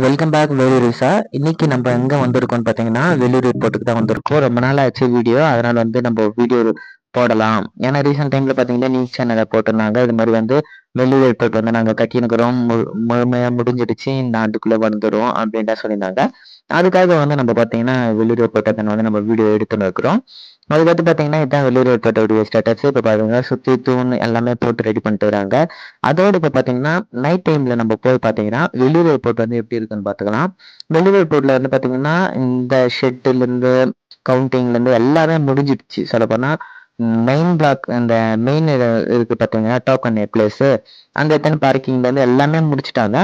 Welcome back Vellore visa. இன்னைக்கு நம்ம எங்க வந்திருக்கோம்னு பாத்தீங்கன்னா வேலூர் ஏர்போர்ட்டுக்கு தான் வந்திருக்கோம். ரொம்ப நாள் ஆச்சு வீடியோ, அதனால நம்ம வீடியோ போடலாம். ஏன்னா ரீசெண்ட் டைம்ல பாத்தீங்கன்னா நியூஸ் சேனல்ல போட்டிருந்தாங்க இது மாதிரி வெள்ளூர் ஏர்போர்ட் நாங்க கட்டினுக்கிறோம், முழுமையா முடிஞ்சிடுச்சு, இந்த ஆண்டுக்குள்ள வந்துடும் அப்படின்ட்டு சொல்லியிருந்தாங்க. அதுக்காக நம்ம பாத்தீங்கன்னா வெள்ளூர் ஏர்போர்ட்டை நம்ம வீடியோ எடுத்துன்னு இருக்கிறோம். அதுக்கடுத்து பாத்தீங்கன்னா இதான் வெள்ளூர் ஏர்போர்ட்டோடைய ஸ்டேட்டஸ். இப்ப பாத்தீங்கன்னா சுத்தி தூண் எல்லாமே போட்டு ரெடி பண்ணிட்டு வராங்க. அதோட இப்ப பாத்தீங்கன்னா நைட் டைம்ல நம்ம போய் பாத்தீங்கன்னா வெள்ளூர் ஏர்போர்ட் எப்படி இருக்குன்னு பாத்துக்கலாம். வெள்ளூர் ஏர்போர்ட்ல பாத்தீங்கன்னா இந்த ஷெட்ல இருந்து கவுண்டிங்ல இருந்து எல்லாமே முடிஞ்சிடுச்சு. சொல்ல போனா மெயின் பிளாக் அந்த மெயின் இருக்கு பாத்தீங்கன்னா டோக்கன் பிளேஸ், அங்க எத்தனை பார்க்கிங்ல இருந்து எல்லாமே முடிச்சுட்டாங்க.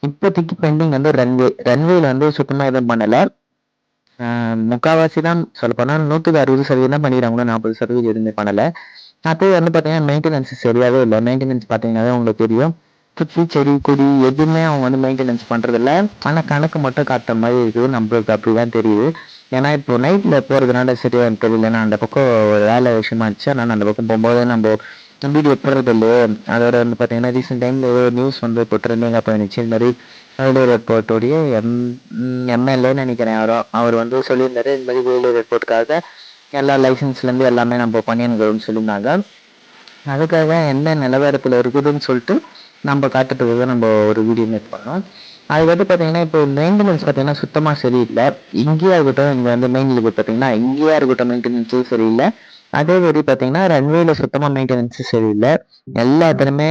இப்போதைக்கு பெண்டிங் ரன்வேல சுத்தமா எதுவும் பண்ணல. முக்காவாசி தான் சொல்ல போனா 160% தான் பண்ணிடுறாங்களோ, 40% எதுவுமே பண்ணல. அப்போ பாத்தீங்கன்னா மெயின்டெனன்ஸ் சரியாவே இல்லை. மெயின்டெனன்ஸ் பாத்தீங்கன்னா உங்களுக்கு தெரியும், சுற்றி செடி கொடி எதுவுமே அவங்க மெயின்டெனன்ஸ் பண்றது இல்லை. ஆனா கணக்கு மட்டும் காட்டுற மாதிரி இருக்குது, நம்மளுக்கு அப்படிதான் தெரியுது. ஏன்னா இப்போ நைட்ல போறதுனால சரியா தெரியல. ஏன்னா அந்த பக்கம் ஒரு வேலை விஷயமா இருந்துச்சு, அதனால அந்த பக்கம் போகும்போது நம்ம வீடியோ போடுறது இல்லையோ. அதோட பாத்தீங்கன்னா ரீசெண்ட் டைம்ல நியூஸ் இப்போ ட்ரெண்டிங்கா போயிருந்துச்சு. இந்த மாதிரி வேலூர் ஏர்போர்ட்டோடைய எம்எல்ஏன்னு நினைக்கிறேன் யாரோ, அவர் சொல்லியிருந்தாரு இந்த மாதிரி வேலூர் ஏர்போர்ட்டுக்காக எல்லா லைசன்ஸ்ல இருந்து எல்லாமே நம்ம பண்ணிருக்கிறோம்னு சொல்லியிருந்தாங்க. அதுக்காக என்ன நிலவரத்துல இருக்குதுன்னு சொல்லிட்டு நம்ம காட்டுறதுக்கு தான் நம்ம ஒரு வீடியோ மேக் பண்ணோம். அதுக்கடுத்து பார்த்தீங்கன்னா இப்போ மெயின்டெனன்ஸ் பார்த்தீங்கன்னா சுத்தமாக சரியில்லை. இங்கேயா இருக்கட்டும், இங்கே மெயின்ல பார்த்தீங்கன்னா இங்கேயா இருக்கட்டும் மெயின்டெனன்ஸும் சரியில்லை. அதே மாதிரி பார்த்தீங்கன்னா ரன்வேல சுத்தமாக மெயின்டெனன்ஸும் சரியில்லை. எல்லாத்துலையுமே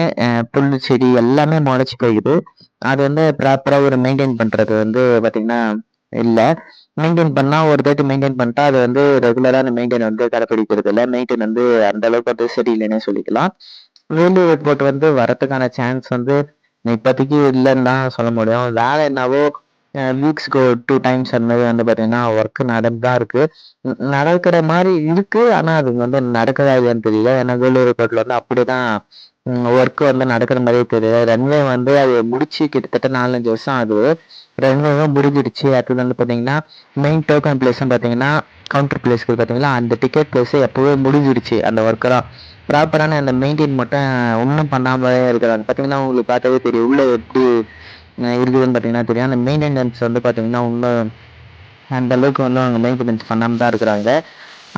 புல் செடி எல்லாமே முளைச்சி போயிடுது. அது ப்ராப்பராக ஒரு மெயின்டைன் பண்ணுறது பார்த்தீங்கன்னா இல்லை. மெயின்டைன் பண்ணா ஒரு தாட்டி மெயின்டைன் பண்ணிட்டா அது ரெகுலரான மெயின்டைன் கடைப்பிடிக்கிறது இல்லை. மெயின்டைன் அந்த அளவுக்கு சரியில்லைன்னே சொல்லிக்கலாம். வேலூர் ஏர்போர்ட் வரதுக்கான சான்ஸ் இப்போதைக்கு இல்லைன்னு தான் சொல்ல முடியும். வேலை என்னவோ வீக்ஸ்க்கு 2 டைம்ஸ் அந்த மாதிரி பார்த்தீங்கன்னா ஒர்க் நடந்துதான் இருக்கு. நடக்கிற மாதிரி இருக்கு. ஆனா அது நடக்குதா இல்லையான்னு தெரியல. ஏன்னா வேலூர் ஏர்போர்ட்ல அப்படிதான் ஒர்க் நடக்கிற மாதிரியே தெரியல. ரன்வே அது முடிச்சு கிட்டத்தட்ட 4-5 வருஷம் ஆகுது. ரன்வேவும் முடிஞ்சிடுச்சு. அடுத்தது பார்த்தீங்கன்னா மெயின் டோக்கன் பிளேஸ் பார்த்தீங்கன்னா கவுண்டர் பிளேஸ்க்கு பார்த்தீங்கன்னா அந்த டிக்கெட் பிளேஸ் எப்போவே முடிஞ்சிடுச்சு. அந்த ஒர்க்கெல்லாம் ப்ராப்பரான அந்த மெயின்டைன் மட்டும் ஒன்றும் பண்ணாமலே இருக்கிறாங்க. பார்த்தீங்கன்னா உங்களுக்கு பார்த்தாவே தெரியும் உள்ள எப்படி இருக்குதுன்னு பார்த்தீங்கன்னா தெரியும். அந்த மெயின்டெனன்ஸ் பார்த்தீங்கன்னா இன்னும் அந்த அளவுக்கு அவங்க மெயின்டெனன்ஸ் பண்ணாமல் தான் இருக்கிறாங்க.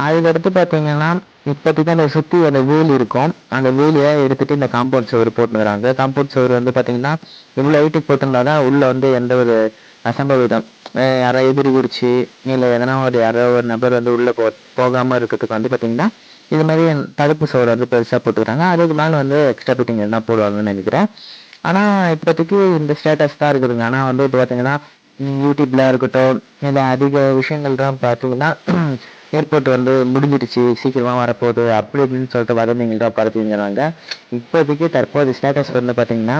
அதுக்கடுத்து பார்த்தீங்கன்னா இப்போதைக்கு அந்த சுற்றி அந்த வேலி இருக்கும், அந்த வேலியை எடுத்துட்டு இந்த காம்பவுண்ட் சுவர் போட்டுக்கிறாங்க. காம்பவுண்ட் சுவர் பார்த்தீங்கன்னா இவ்வளோ ஹைட்டுக்கு போட்டிருந்தாதான் உள்ள எந்த ஒரு அசம்பவிதம் யாரோ எதிரி குடிச்சு இல்லை எதனா யாரோ ஒரு நபர் உள்ள போகாமல் இருக்கிறதுக்கு பார்த்தீங்கன்னா இது மாதிரி தடுப்பு சுவர் பெருசாக போட்டுக்கிறாங்க. அதுக்கு மேலே எக்ஸ்ட்ரா ஃபிட்டிங் எதனா போடுவாங்கன்னு நினைக்கிறேன். ஆனால் இப்போதைக்கு இந்த ஸ்டேட்டஸ் தான் இருக்குதுங்க. ஆனால் இப்போ பார்த்தீங்கன்னா யூடியூப்ல இருக்கட்டும் இல்லை அதிக விஷயங்கள் தான் பார்த்தீங்கன்னா ஏர்போர்ட் முடிஞ்சிடுச்சு, சீக்கிரமா வரப்போகுது அப்படி இப்படின்னு சொல்லிட்டு வதந்திகள் தான் பரப்பிங்கிறாங்க. இப்போதைக்கு தற்போது ஸ்டேட்டஸ் பார்த்தீங்கன்னா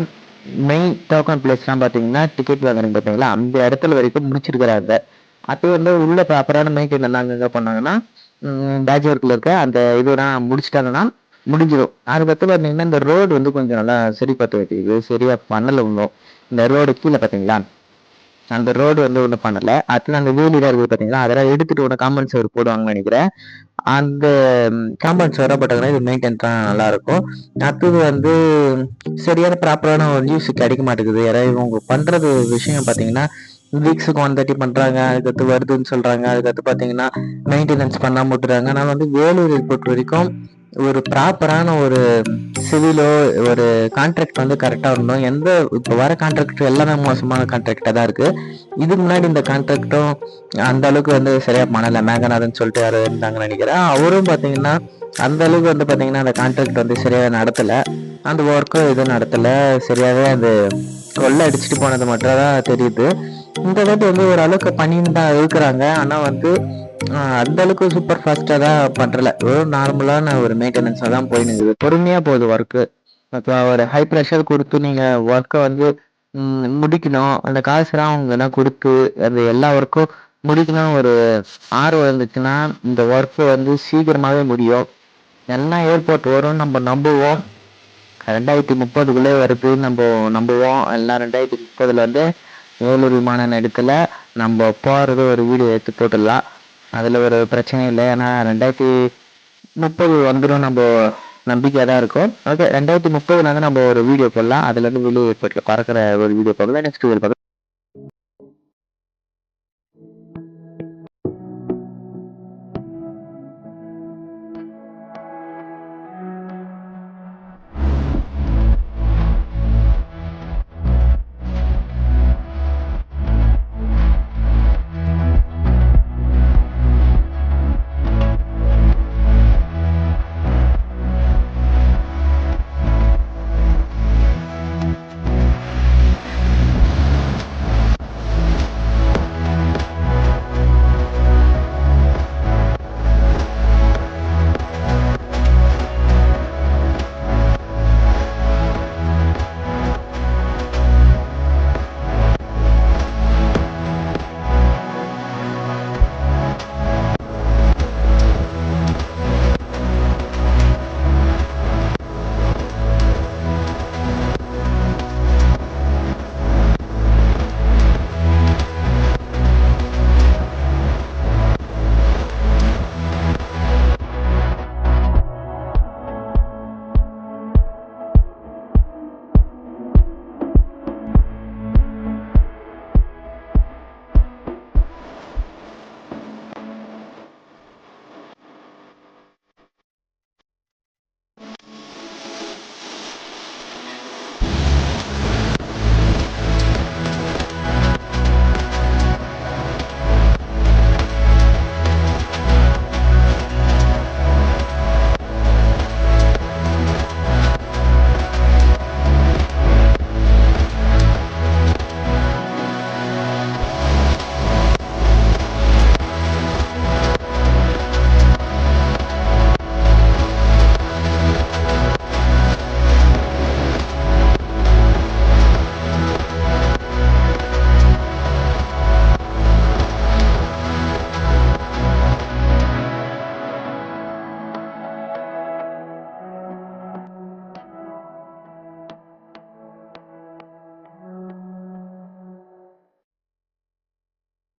மெயின் டோக்கன் பிளேஸ்லாம் பார்த்தீங்கன்னா டிக்கெட் வாங்குறீங்க பார்த்தீங்களா, அந்த இடத்துல வரைக்கும் முடிச்சிருக்கிறாங்க. அது உள்ள ப்ராப்பரான மெயின்டைன் அங்கங்க பண்ணாங்கன்னா பேட்ச் ஒர்க்ல இருக்க அந்த இதெல்லாம் முடிச்சிட்டாங்கன்னா முடிஞ்சிடும். அதுக்கடுத்து பார்த்தீங்கன்னா இந்த ரோடு கொஞ்சம் நல்லா சரி பார்த்து வைக்கிறது சரியா பண்ணல இன்னும். இந்த ரோடு கீழே பார்த்தீங்களா அந்த ரோடு ஒன்றும் பண்ணல. அடுத்து அந்த வேலியில இருக்குது பார்த்தீங்களா, அதெல்லாம் எடுத்துட்டு ஒன்று காம்பவுண்ட் சுவர் போடுவாங்கன்னு நினைக்கிறேன். அந்த காம்பவுண்ட் சுவராக போட்டாங்கன்னா இது மெயின்டைன் தான் நல்லா இருக்கும். அடுத்தது சரியான ப்ராப்பரான ஒரு நியூஸ் கிடைக்க மாட்டேங்குது. யாராவது இவங்க பண்றது விஷயம் பார்த்தீங்கன்னா வீக்ஸுக்கு 130 பண்றாங்க, அதுக்கடுத்து வருதுன்னு சொல்றாங்க, அதுக்கடுத்து பார்த்தீங்கன்னா மெயின்டெனன்ஸ் பண்ணாம விட்டுறாங்க. நான் வேலூர் ஏர்போர்ட் வரைக்கும் ஒரு ப்ராப்பரான ஒரு சிவிலோ ஒரு கான்ட்ராக்ட் கரெக்டா இருந்தோம். இப்போ வர கான்ட்ராக்ட் எல்லாமே மோசமான கான்ட்ராக்டா தான் இருக்கு. இதுக்கு முன்னாடி இந்த கான்ட்ராக்டும் அந்த அளவுக்கு சரியா பண்ணல. மேகநாதன் சொல்லிட்டு யாரோ இருந்தாங்கன்னு நினைக்கிறேன். அவரும் பாத்தீங்கன்னா அந்த அளவுக்கு பாத்தீங்கன்னா அந்த கான்ட்ராக்ட் சரியா நடத்தல. அந்த ஒர்க்கும் எதுவும் நடத்தல. சரியாவே அது கொள்ளை அடிச்சுட்டு போனது மட்டும் தான் தெரியுது. இந்த வாட்டி ஒரு அளவுக்கு பண்ணின்னு தான் இருக்கிறாங்க. ஆனா அந்த அளவுக்கு சூப்பர் ஃபாஸ்டா தான் பண்றல. ஒரு நார்மலான ஒரு மெயின்டெனன்ஸா தான் போயின்னு இருக்குது. பொறுமையா போகுது ஒர்க்கு. இப்போ ஒரு ஹை ப்ரெஷர் கொடுத்து நீங்க ஒர்க்கை முடிக்கணும். அந்த காசுலாம் அவங்க தான் கொடுத்து அது எல்லா ஒர்க்கும் முடிக்கணும் ஒரு ஆர்வம் இருந்துச்சுன்னா இந்த ஒர்க்கு சீக்கிரமாவே முடியும். எல்லாம் ஏர்போர்ட் வரும் நம்ம நம்புவோம். 2030 வருது நம்ம நம்புவோம். எல்லாம் 2030 வேலூர் விமான நிலையத்துல நம்ம போறது ஒரு வீடியோ எடுத்து போட்டுடலாம். அதுல ஒரு பிரச்சனை இல்லை. ஏன்னா 2030 வந்துடும் நம்ம நம்பிக்கையா தான் இருக்கும். ஓகே, 2030 நம்ம ஒரு வீடியோ போடலாம். அதுல இருந்து வெளியே பறக்கிற ஒரு வீடியோ போடலாம். நெக்ஸ்ட் வீடியோ பார்க்கலாம்.